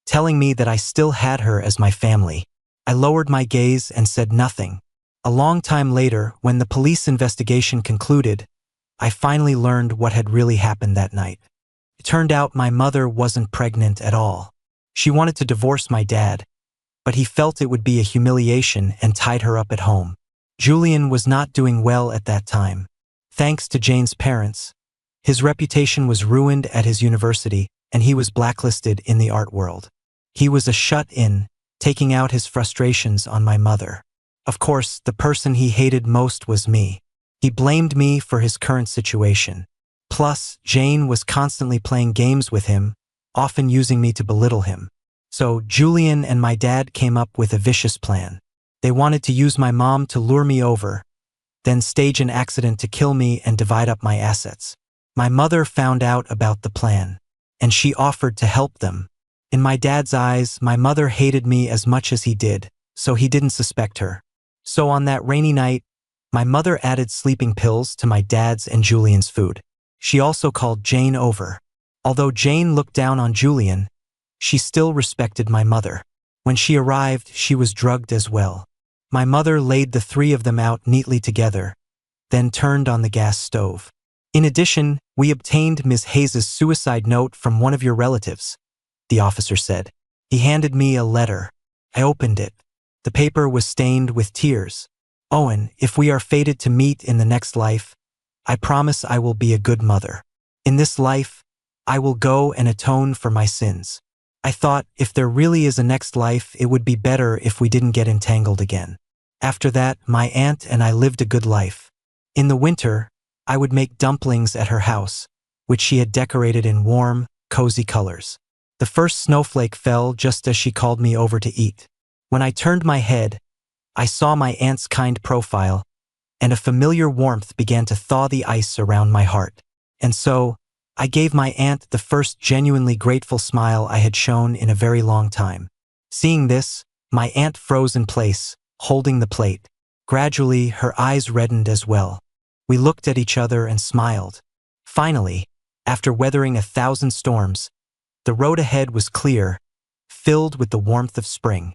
telling me that I still had her as my family. I lowered my gaze and said nothing. A long time later, when the police investigation concluded, I finally learned what had really happened that night. It turned out my mother wasn't pregnant at all. She wanted to divorce my dad, but he felt it would be a humiliation and tied her up at home. Julian was not doing well at that time. Thanks to Jane's parents, his reputation was ruined at his university, and he was blacklisted in the art world. He was a shut-in, taking out his frustrations on my mother. Of course, the person he hated most was me. He blamed me for his current situation. Plus, Jane was constantly playing games with him, often using me to belittle him. So Julian and my dad came up with a vicious plan. They wanted to use my mom to lure me over, then stage an accident to kill me and divide up my assets. My mother found out about the plan, and she offered to help them. In my dad's eyes, my mother hated me as much as he did, so he didn't suspect her. So on that rainy night, my mother added sleeping pills to my dad's and Julian's food. She also called Jane over. Although Jane looked down on Julian, she still respected my mother. When she arrived, she was drugged as well. My mother laid the 3 of them out neatly together, then turned on the gas stove. In addition, we obtained Ms. Hayes' suicide note from one of your relatives, the officer said. He handed me a letter. I opened it. The paper was stained with tears. "Owen, if we are fated to meet in the next life, I promise I will be a good mother. In this life, I will go and atone for my sins." I thought, if there really is a next life, it would be better if we didn't get entangled again. After that, my aunt and I lived a good life. In the winter, I would make dumplings at her house, which she had decorated in warm, cozy colors. The first snowflake fell just as she called me over to eat. When I turned my head, I saw my aunt's kind profile, and a familiar warmth began to thaw the ice around my heart. And so, I gave my aunt the first genuinely grateful smile I had shown in a very long time. Seeing this, my aunt froze in place, holding the plate. Gradually, her eyes reddened as well. We looked at each other and smiled. Finally, after weathering 1,000 storms, the road ahead was clear, filled with the warmth of spring.